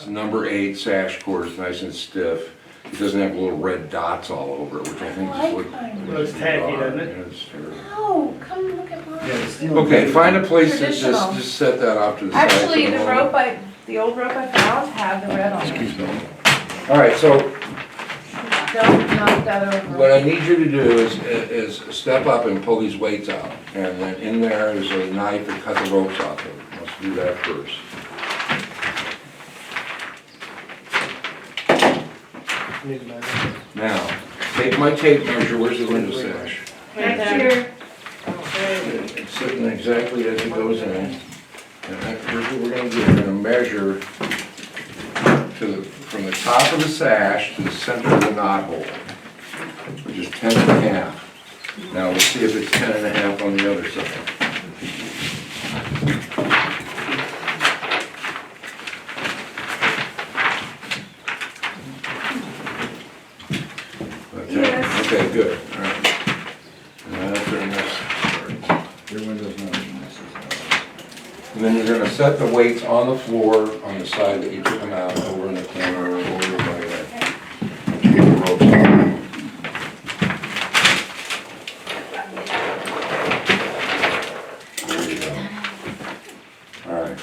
It's number 8 sash cord, it's nice and stiff. It doesn't have little red dots all over it, which I think is what. Looks tacky, doesn't it? Yeah, it's terrible. No, come look at mine. Okay, find a place to Traditional. just set that off to the side. Actually, for the moment. the old rope I found had the red on it. Excuse me. All right, so Don't knock that over. what I need you to do is step up and pull these weights out. And then in there is a knife and cut the ropes off of it. Let's do that first. Now, take my tape measure, where's the window sash? Right here. It's sitting exactly as it goes in. And here's what we're gonna do, we're gonna measure from the top of the sash to the center of the knot hole, which is 10.5. Now we'll see if it's 10.5 on the other side. Yes. Okay, good, all right. Now that's our next part. Your window's not as nice as And then you're gonna set the weights on the floor on the side that you took them out, over in the corner, or over by that. Keep the ropes on. There you go. All right.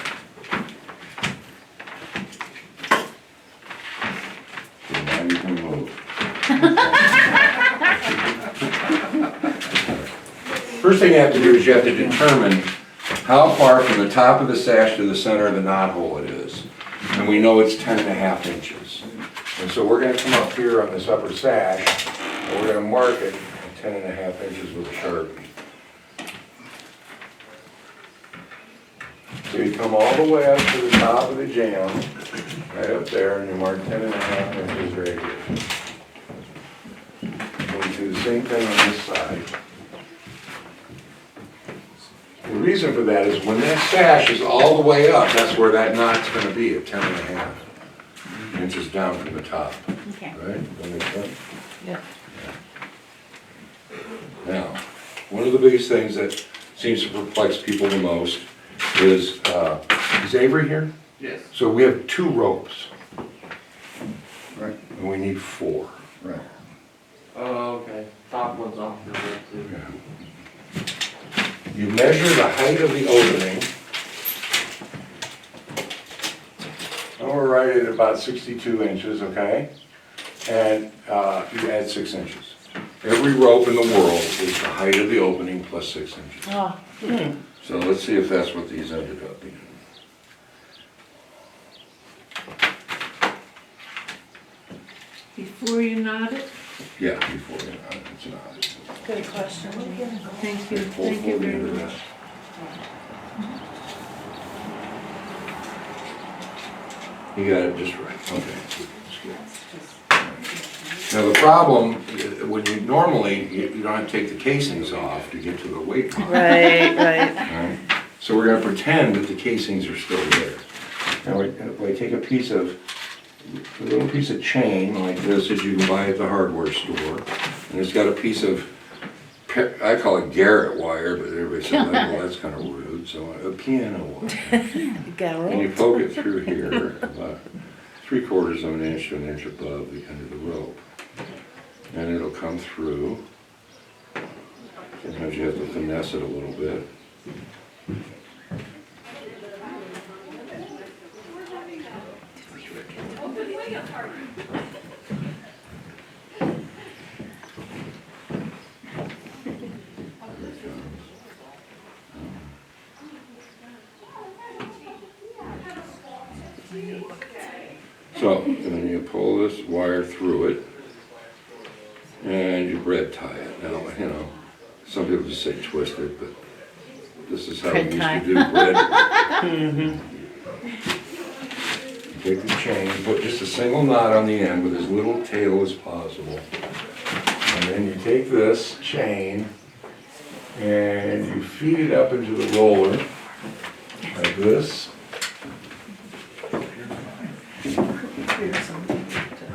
Okay, now you can move. First thing you have to do is you have to determine how far from the top of the sash to the center of the knot hole it is. And we know it's 10.5 inches. And so we're gonna come up here on this upper sash, and we're gonna mark it at 10.5 inches with a Sharpie. So you come all the way up to the top of the jam, right up there, and you mark 10.5 inches right here. And we do the same thing on this side. The reason for that is when that sash is all the way up, that's where that knot's gonna be, at 10.5 inches down from the top, Okay. right? That make sense? Yeah. Now, one of the biggest things that seems to perplex people the most is Avery here? Yes. So we have 2 ropes, Right, and we need 4. right. Oh, okay. Top one's off the rope too. You measure the height of the opening. And we're right at about 62 inches, okay? And you add 6 inches. Every rope in the world is the height of the opening plus 6 inches. Oh, So let's see if that's what these ended up being. Before you knot it? Yeah, before it's not. good question. Thank you, Pull thank you fully very into much. this. You got it just right, okay. That's good. Now the problem, when you normally, you don't have to take the casings off to get to the weight line. Right, right. Alright, so we're gonna pretend that the casings are still there. Now, we take a little piece of chain like this that you can buy at the hardware store, and it's got a piece of, I call it Garrett wire, but everybody says, well, that's kind of rude, so a piano wire. And you poke it through here, about 3/4 of an inch to an inch above the end of the rope. And it'll come through. Sometimes you have to finesse it a little bit. So, and then you pull this wire through it, and you bread tie it. Now, you know, some people just say twist it, but this is how we used to do bread. Take the chain, put just a single knot on the end with as little tail as possible. And then you take this chain, and you feed it up into the roller, like this.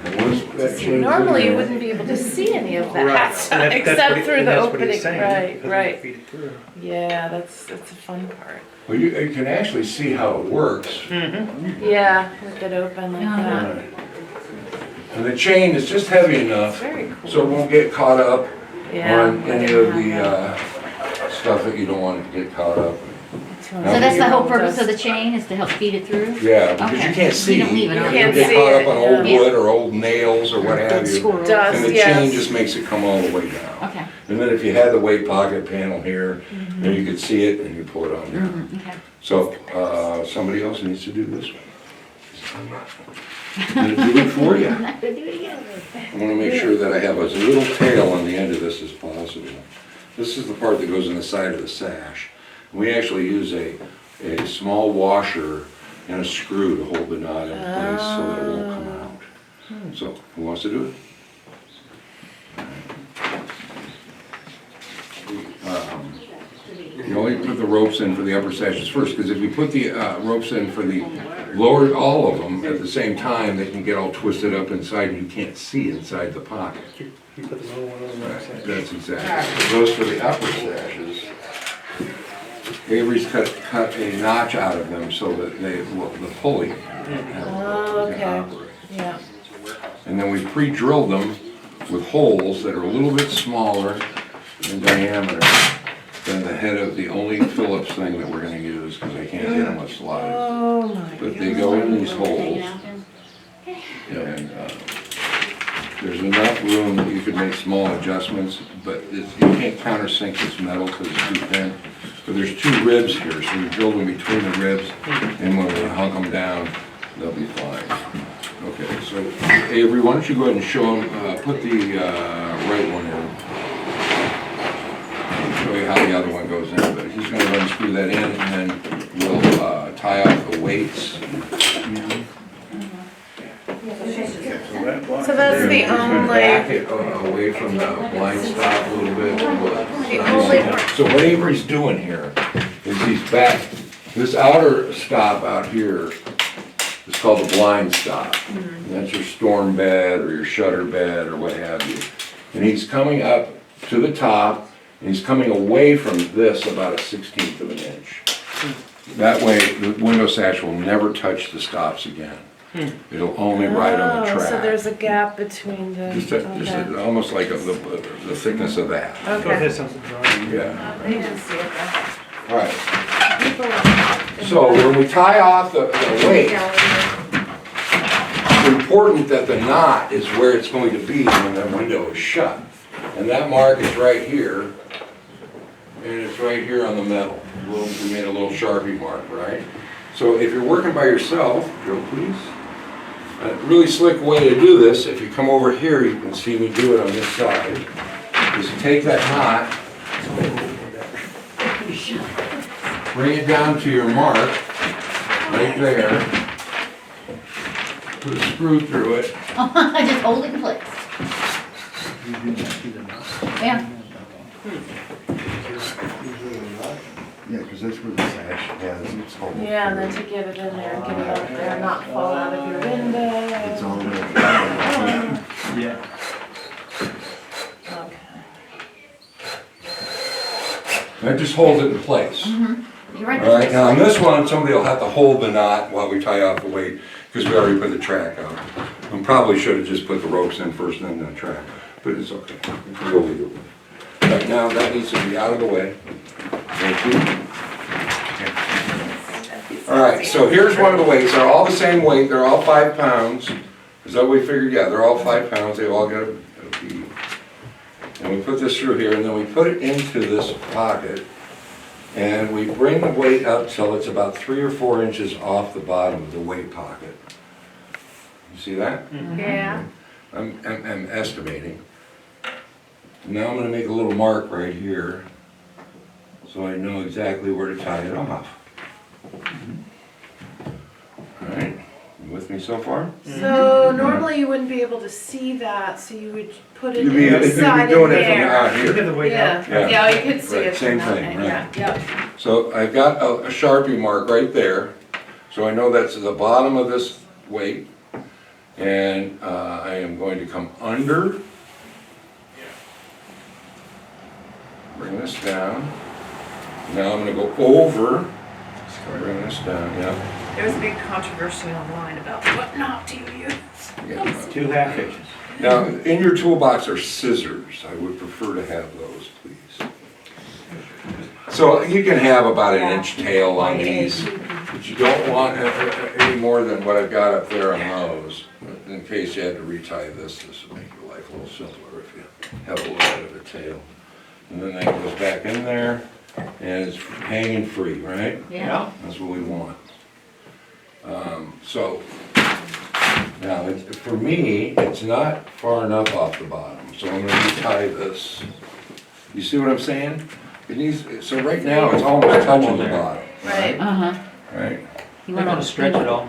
And once that chain's in Normally you there. wouldn't be able to see any of Right. that, And that's what except he- through and the that's what he's opening, saying, right, because right. we feed it through. Yeah, that's a fun part. Well, you can actually see how it works. Yeah, with it open like that. And the chain is just heavy enough Very cool. so it won't get caught up Yeah. on any of the stuff that you don't want it to get caught up. So that's the whole purpose of the chain, is to help feed it through? Yeah, because you Okay. can't see. You don't leave it on. It'll Can't get see caught it, up on old yeah. wood or old nails or what have you. Dust, And the yes. chain just makes it come all the way down. Okay. And then if you had the weight pocket panel here, then you could see it and you pull it on down. Okay. So, somebody else needs to do this one. I'm gonna do it for you. I'm not gonna do it again. I wanna make sure that I have as little tail on the end of this as possible. This is the part that goes in the side of the sash. We actually use a small washer and a screw to hold the knot in place so that it won't come out. So, who wants to do it? You only put the ropes in for the upper sashes first, because if you put the ropes in for the lower, all of them at the same time, they can get all twisted up inside and you can't see inside the pocket. You put the lower one on the right side. That's exactly. It goes for the upper sashes. Avery's cut a notch out of them so that the pulley Oh, can okay. operate. Yeah. And then we pre-drilled them with holes that are a little bit smaller in diameter than the head of the only Phillips thing that we're gonna use, because I can't get them with slide. Oh my But god. they go in these Take holes, it out then. and there's enough room that you could make small adjustments, but you can't countersink this metal because it's too thin. But there's two ribs here, so we drill them between the ribs, and when we hunk them down, they'll be fine. Okay, so Avery, why don't you go ahead and show them, put the right one in. I'll show you how the other one goes in, but he's gonna go and screw that in, and then we'll tie off the weights. So that's the Just gonna back only, it away from the blind stop a little bit. the only part. So what Avery's doing here is he's back, this outer stop out here is called the blind stop. And that's your storm bed or your shutter bed or what have you. And he's coming up to the top, and he's coming away from this about a 1/16 of an inch. That way, the window sash will never touch the stops again. It'll only ride on the Oh, track. so there's a gap between the, okay. Almost like the thickness of that. Go Okay. ahead, something drawing. Yeah, They didn't see it though. all right. So when we tie off the weight, it's important that the knot is where it's going to be when the window is shut. And that mark is right here, and it's right here on the metal. We made a little Sharpie mark, right? So if you're working by yourself, Joe, please. A really slick way to do this, if you come over here, you can see me do it on this side, is take that knot, bring it down to your mark, right there, put a screw through it, Just hold it in place. Yeah. Yeah, because that's where the sash has its hole. Yeah, and then to get it in there and get it up there, not fall out of your window. It's all the way. Yeah. Okay. that just holds it in place. You're right. All right, now on this one, somebody will have to hold the knot while we tie off the weight, because we already put the track on. And probably should have just put the ropes in first and then the track, but it's okay. We can go either way. Right now, that needs to be out of the way. Thank you. All right, so here's one of the weights. They're all the same weight. They're all 5 pounds. Is that what we figured? Yeah, they're all 5 pounds. They all got a bead. And we put this through here, and then we put it into this pocket. And we bring the weight up till it's about 3 or 4 inches off the bottom of the weight pocket. You see that? Yeah. I'm estimating. Now I'm gonna make a little mark right here, so I know exactly where to tie it off. All right, you with me so far? So normally you wouldn't be able to see that, so you would put it You'd be inside in doing it from there. out Look at here. the weight out. Yeah, yeah, you could see Right, it same from out thing, there, right. yeah, So I've got a Sharpie mark right there, so I know that's the bottom of this weight. And I am going to come under. Bring this down. Now I'm gonna go over. Bring this down, yeah. There was a big controversy online about what knot do you use? Yeah. 2 half inches. Now, in your toolbox are scissors. I would prefer to have those, please. So you can have about an inch tail on these, but you don't want any more than what I've got up there on those. In case you had to retie this would make your life a little simpler if you have a little bit of a tail. And then that goes back in there, and it's hanging free, right? Yeah. That's what we want. So, now, for me, it's not far enough off the bottom, so I'm gonna retie this. You see what I'm saying? It needs, so right now, it's almost touching the bottom, Right. Uh-huh. right? You I'm want gonna stretch it all.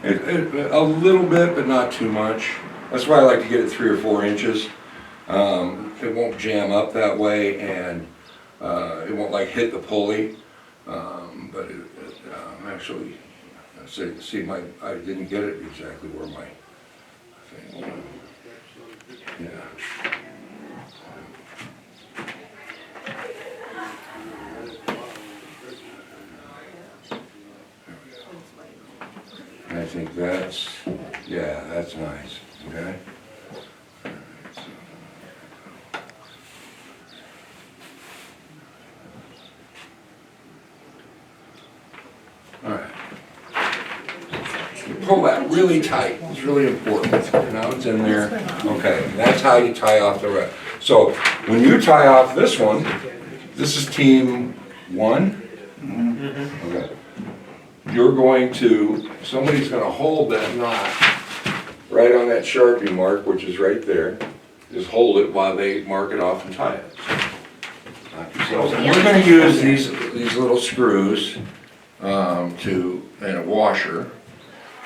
A little bit, but not too much. That's why I like to get it 3 or 4 inches. It won't jam up that way, and it won't like hit the pulley. But actually, see, I didn't get it exactly where my thing went. Yeah. I think that's, yeah, that's nice, okay? All right. Pull that really tight, it's really important. Now it's in there, okay, that's how you tie off the rest. So when you tie off this one, this is team 1? Okay. You're going to, somebody's gonna hold that knot right on that Sharpie mark, which is right there. Just hold it while they mark it off and tie it. Knock yourselves out. We're gonna use these little screws and a washer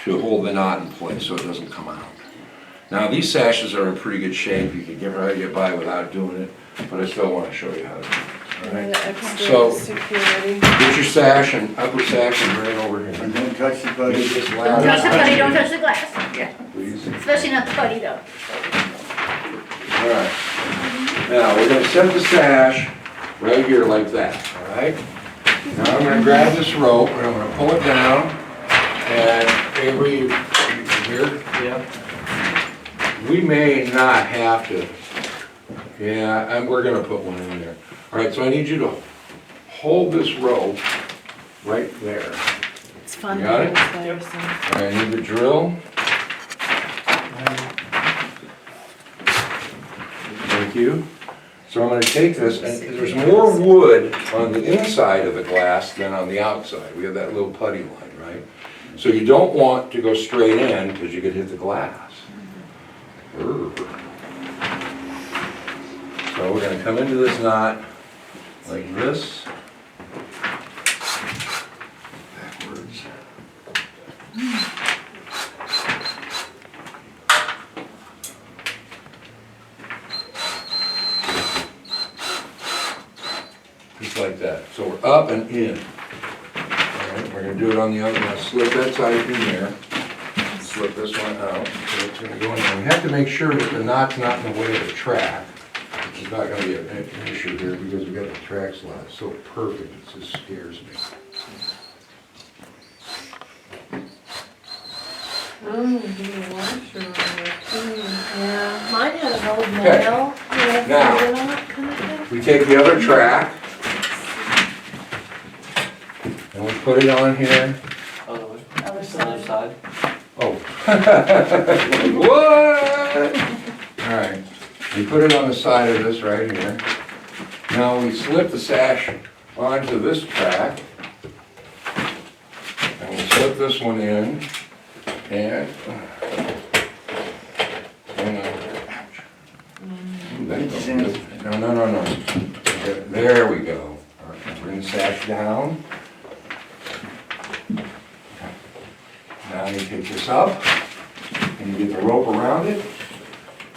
to hold the knot in place so it doesn't come out. Now these sashes are in pretty good shape. You can get by without doing it, but I still want to show you how to do it. All right? The extra So- security. Get your sash and upper sash and bring it over here. And don't touch the Get buddy. this Don't ladder, touch the putty, don't touch the glass. Yeah. please. Especially not the putty though. All right. Now, we're gonna set the sash right here like that, all right? Now I'm gonna grab this rope and I'm gonna pull it down, and Avery, you here? Yeah. We may not have to, yeah, and we're gonna put one in there. All right, so I need you to hold this rope right there. It's fun. You got it? Yep. All right, I need the drill. Thank you. So I'm gonna take this, and there's more wood on the inside of the glass than on the outside. We have that little putty line, right? So you don't want to go straight in, because you could hit the glass. Urgh. So we're gonna come into this knot like this. Backwards. Just like that. So we're up and in. All right, we're gonna do it on the other. Now slip that side in there. Slip this one out. So it's gonna go in there. We have to make sure that the knot's not in the way of the track, which is not gonna be an issue here because we got the track slot. It's so perfect, it just scares me. Yeah, mine had an old Okay. nail. Now. On it kind of thing. We take the other track and we put it on here. Other way. Other Other side. side. Oh. What? All right, we put it on the side of this right here. Now we slip the sash onto this track. And we'll slip this one in and. No. There we go. All right, bring the sash down. Now you take this up, and you get the rope around it.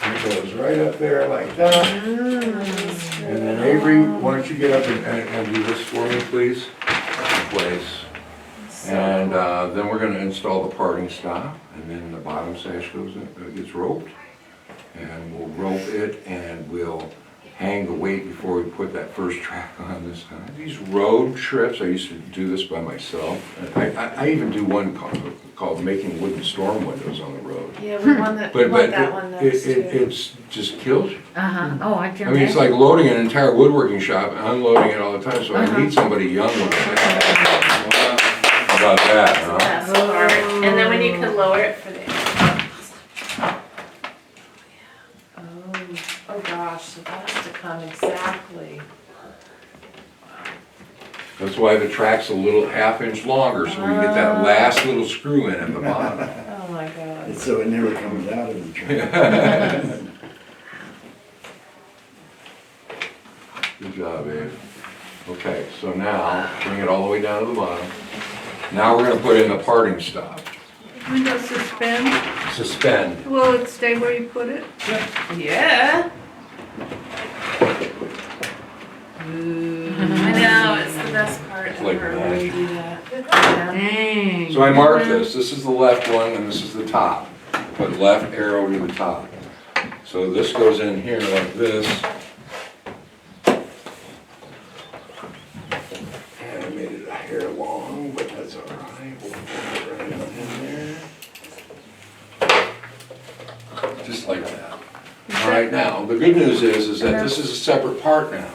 And it goes right up there like that. And then Avery, why don't you get up and do this for me, please? In place. And then we're gonna install the parting stop, and then the bottom sash goes in, gets roped. And we'll rope it, and we'll hang the weight before we put that first track on this time. These road trips, I used to do this by myself. And I even do one called making wooden storm windows on the road. Yeah, we want that, we But want that one next too. it's just kills you. Uh-huh, oh, I can I mean, it's like loading an entire woodworking shop and unloading it all the time, so I need somebody young with that. How about that, huh? Best part. And then when you can lower it for the. Oh gosh, so that has to come exactly. That's why the track's a little half-inch longer, so we get that last little screw in at the bottom. Oh my god. And so it never comes out of the track. Good job, Abe. Okay, so now, bring it all the way down to the bottom. Now we're gonna put in the parting stop. Window suspend, Suspend. will it stay where you put it? Yeah. I know, it's the best part It's like ever when we magic. do that. Yeah. Dang. So I marked this. This is the left one and this is the top. Put left arrow to the top. So this goes in here like this. And I made it a hair long, but that's all right. We'll put it right in there. Just like that. All right, now, the good news is that this is a separate part now.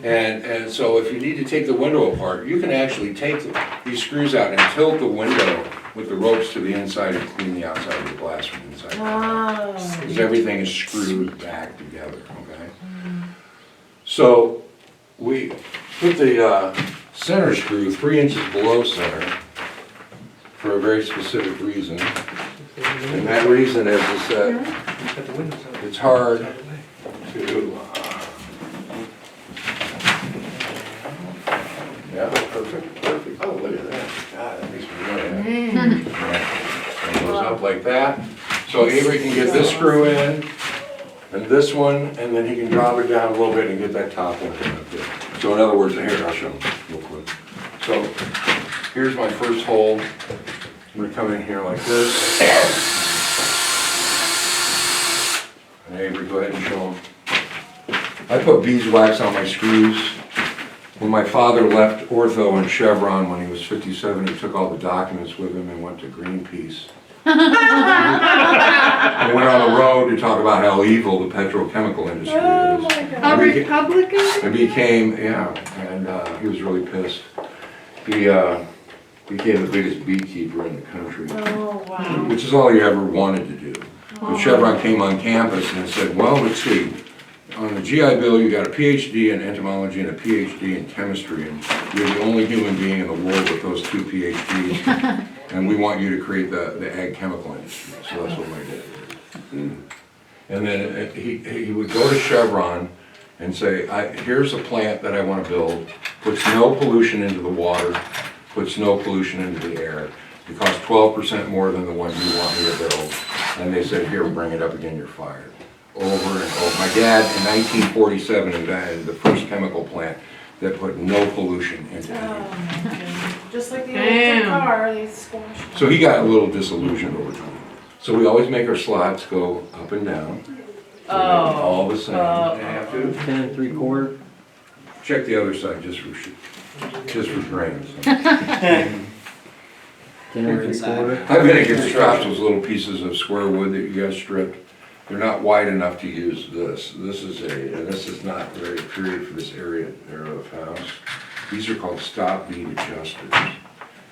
And so if you need to take the window apart, you can actually take these screws out and tilt the window with the ropes to the inside and clean the outside of the glass from inside. Oh. Because everything is screwed back together, okay? So we put the center screw 3 inches below center for a very specific reason. And that reason is that Got the windows out. it's hard to, yeah, perfect, perfect. Oh, look at that. God, that makes me really happy. Yeah. It goes up like that. So Avery can get this screw in, and this one, and then he can drop it down a little bit and get that top one in up there. So in other words, here, I'll show him real quick. So here's my first hole. I'm gonna come in here like this. And Avery, go ahead and show him. I put beeswax on my screws. When my father left Ortho and Chevron when he was 57, he took all the documents with him and went to Greenpeace. And went on the road to talk about how evil the petrochemical industry Oh is. my A god. Republican? It became, yeah, and he was really pissed. He became the biggest beekeeper in the country, Oh wow. which is all he ever wanted to do. But Chevron came on campus and said, well, let's see, on the GI Bill, you got a PhD in entomology and a PhD in chemistry, and you're the only human being in the world with those 2 PhDs, and we want you to create the ag chemical industry. So that's what I did. And then he would go to Chevron and say, here's a plant that I want to build, puts no pollution into the water, puts no pollution into the air. It costs 12% more than the one you want me to build. And they said, here, bring it up again, you're fired. Over and over. My dad, in 1947, invented the first chemical plant that put no pollution into it. Oh my god. Just like the Damn. electric car, they squash it. So he got a little disillusioned over time. So we always make our slots go up and down. So they're all the same. They have to. 10 3/4. Check the other side just for grains. 10 3/4. I've been against straps, those little pieces of square wood that you guys stripped. They're not wide enough to use this. This is not very period for this area of the house. These are called stop bead adjusters.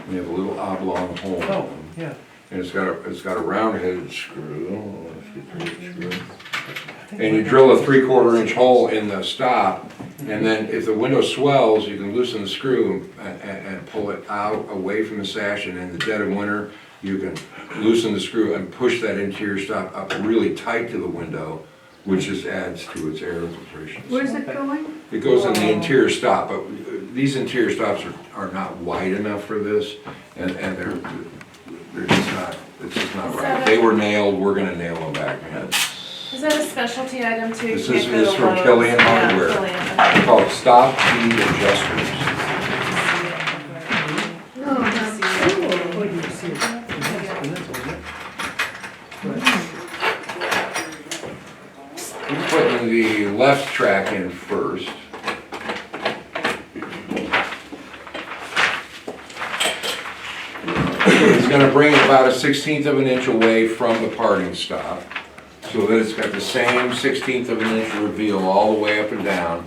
We have a little oblong hole in Oh, them. yeah. And it's got a round headed screw. Oh, let's get the screw. And you drill a 3/4 inch hole in the stop, and then if the window swells, you can loosen the screw and pull it out away from the sash, and in the dead of winter, you can loosen the screw and push that interior stop up really tight to the window, which just adds to its air infiltration. Where's it going? It goes in the interior stop, but these interior stops are not wide enough for this, and they're just not, it's just not right. If they were nailed, we're gonna nail them back in. Is that a specialty item too? You This can't is- go this to is from Lowe's. Killian Yeah, Hardware. Killian, They're okay. called stop bead adjusters. Oh, that's He's putting the left track in first. He's gonna bring it about a 1/16 of an inch away from the parting stop, so that it's got the same 1/16 of an inch reveal all the way up and down,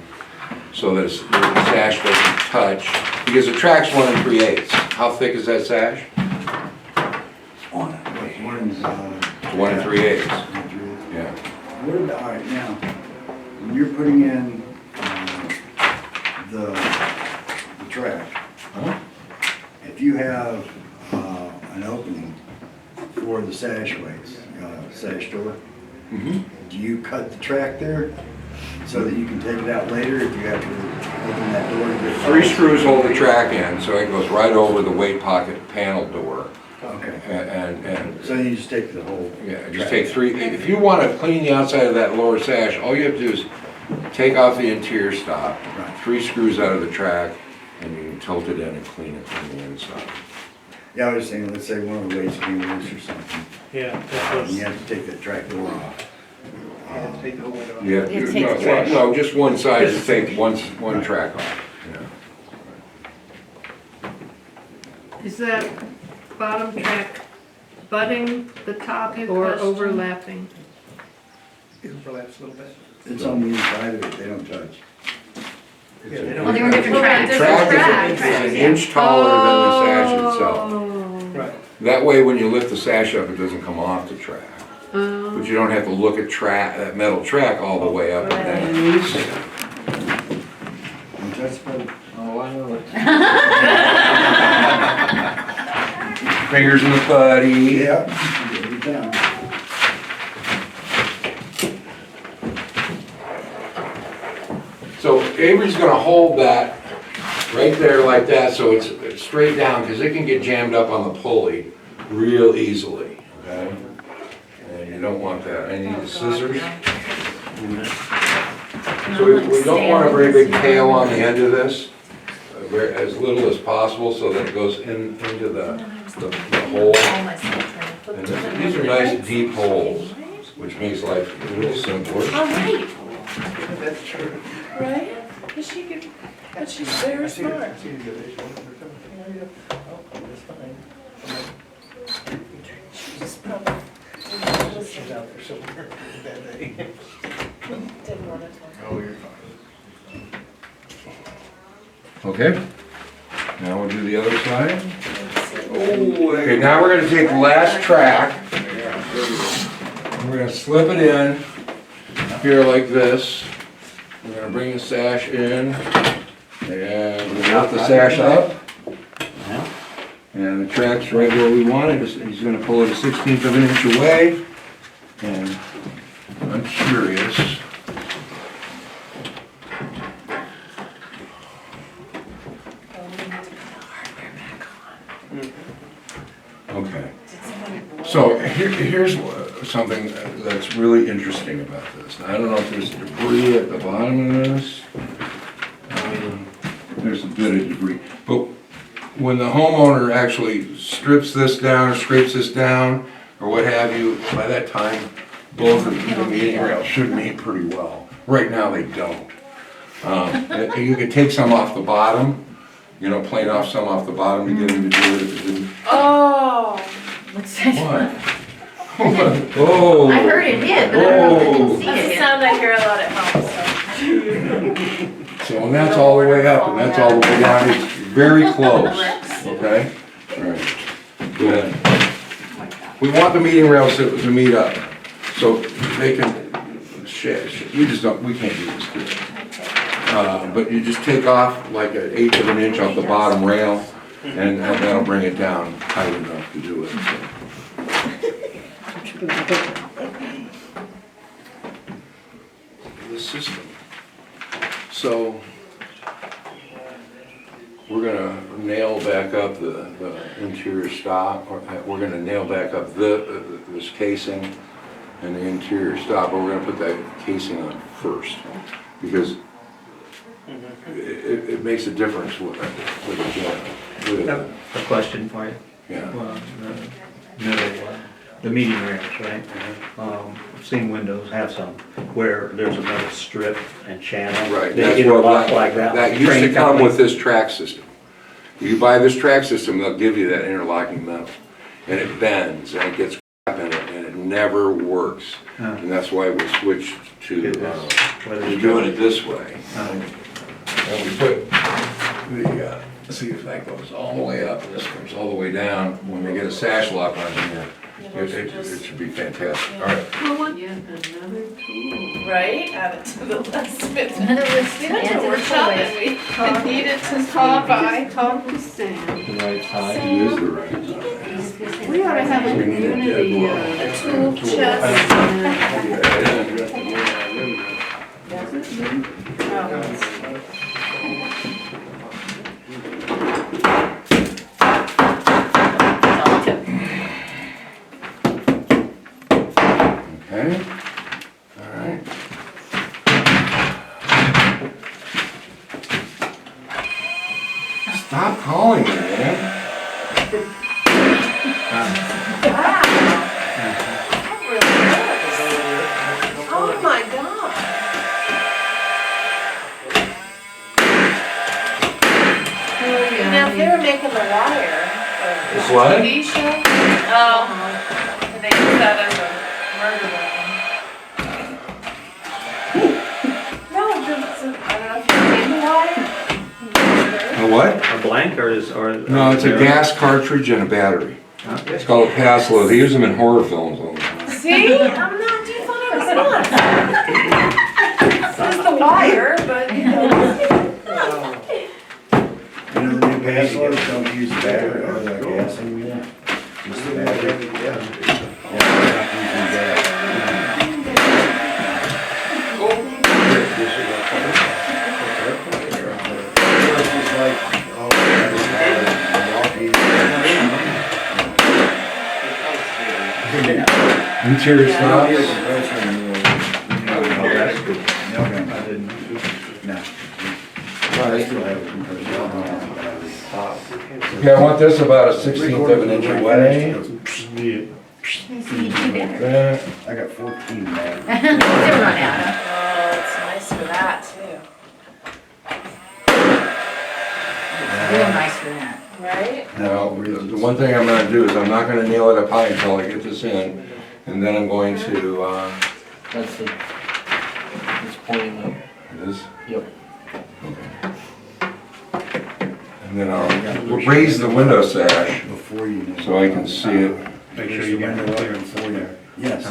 so that the sash doesn't touch, because the track's 1 3/8. How thick is that sash? One's, 1 3/8. Yeah. all right, now, when you're putting in, the track, if you have, an opening for the sash door, do you cut the track there so that you can take it out later if you have to open that door? To get 3 screws hold the track in, so it goes right over the weight pocket panel door. Okay, And so you just take the whole. yeah, just track. take 3, if you want to clean the outside of that lower sash, all you have to do is take off the interior stop, Right. 3 screws out of the track, and you can tilt it in and clean it from the inside. Yeah, I was saying, let's say one of the weights came loose or something, Yeah, that's and you what, have to take that track door off. I had to take the whole way off. You have You to, take the trash. no, just one side, just take one track off. Yeah. Is that bottom track butting the top Good or question. overlapping? It overlaps a little bit. It's on the inside of it, they don't touch. Yeah, they Well, don't. they were different Well, tracks. different Track tracks, is an inch taller than the sash itself. Oh. Right. That way, when you lift the sash up, it doesn't come off the track. Oh. But you don't have to look at that metal track all the way up and down. Don't touch the pedal. Oh, I know it. Fingers in the putty. Yeah. Get it down. So Avery's gonna hold that right there like that, so it's straight down, because it can get jammed up on the pulley real easily, okay? And you don't want that. I need the scissors. So we don't want a very big tail on the end of this, as little as possible, so that it goes into the hole. And these are nice deep holes, which makes life a little simpler. All right, That's true. right? Is she good? But she's very smart. She's probably She's out there somewhere that day. didn't want to talk. Oh, you're fine. Okay? Now we'll do the other side. Okay, now we're gonna take the last track. We're gonna slip it in here like this. We're gonna bring the sash in, and we'll lift the sash up. And the track's right where we want it. He's gonna pull it a 1/16 of an inch away. And I'm curious. Okay. So here's something that's really interesting about this. I don't know if there's debris at the bottom of this. There's a bit of debris. But when the homeowner actually strips this down, scrapes this down, or what have you, by that time, both of the meeting rails should meet pretty well. Right now, they don't. You could take some off the bottom, you know, plane off some off the bottom to get him to do it if it didn't. Oh, What's that? What? Oh. I heard it hit, but I don't know if I can see that's it the hit. sound I hear a lot at home, so. So, and that's all the way up, and that's all the way down, it's very close, okay? All right, go ahead. We want the meeting rails to meet up, so they can, we just don't, we can't do this today. But you just take off like 1/8 of an inch off the bottom rail, and that'll bring it down tight enough to do it. The system. So, we're gonna nail back up the interior stop, or we're gonna nail back up this casing and the interior stop, but we're gonna put that casing on first, because it makes a difference with the joint. A question for you. Yeah. Well, the middle one. the medium range, right? I've seen windows have some where there's a metal strip and channel. Right, They that's interlock what, like that. that like used to train come company. with this track system. You buy this track system, they'll give you that interlocking metal. And it bends, and it gets crap in it, and it never works. Huh. And that's why we switched to Whether you doing it this way. Oh. And we put the, see if that goes all the way up, and this comes all the way down. When we get a sash lock on here, it should be fantastic. All right. Yet another tool. Right, add it to the list. Another list. We had Add to to the workshop list. and we needed to talk by. Talk to Sam. The right size. It is the right size. We ought to have a We need a community, Tool chest. That's all it took. Okay, all right. Stop calling me, man. Oh my god. Now, if they were making The Wire, It's what? TV show, and they use that as a murder weapon. No, I don't know if you've seen The Wire. A what? A blank or is, or? No, it's a gas cartridge and a battery. It's called a pass load. They use them in horror films all the time. See, I'm not, do you thought I was nuts? It's The Wire, but you know. You know, the new gas loads don't use the battery or the gas anymore, just the battery. Yeah, not using gas. It's just like, oh, Interior I don't need a stops. compressor anymore. Oh, that's good. No, I no, didn't. no. I still have a compressor. I don't have a battery. Okay, I want this about a 16th of an inch away. I got 14 batteries. They're run out. Oh, it's nice for that too, Real nice for that. right? Now, the one thing I'm gonna do is I'm not gonna nail it up high until I get this in, and then I'm going to, That's it. It's pointing up. it is? Yep. And then I'll raise the window sash Before you. so I can see it. Make sure you get Window the up clearance before up you. there. Yes,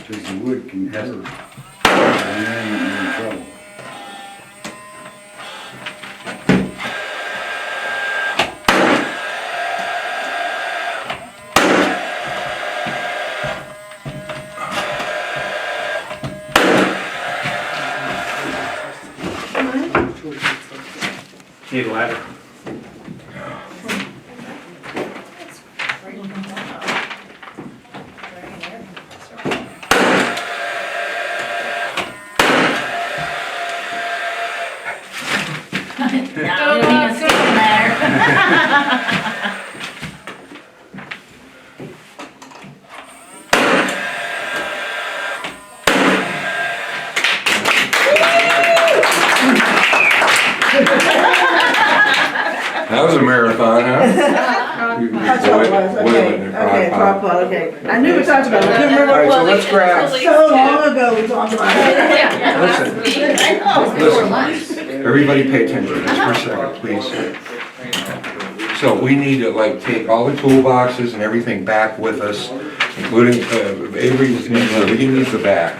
because the wood can curve. And then you're in trouble. Need a ladder. Now you don't even stick in there. That was a marathon, huh? That's what it was, okay, okay, crock pot, okay. I knew we talked about it, I couldn't remember. Alright, so let's grab, So long ago we talked about it. listen, Before lunch. everybody pay attention just for a second, please. So we need to like take all the toolboxes and everything back with us, including, Avery, we need the back.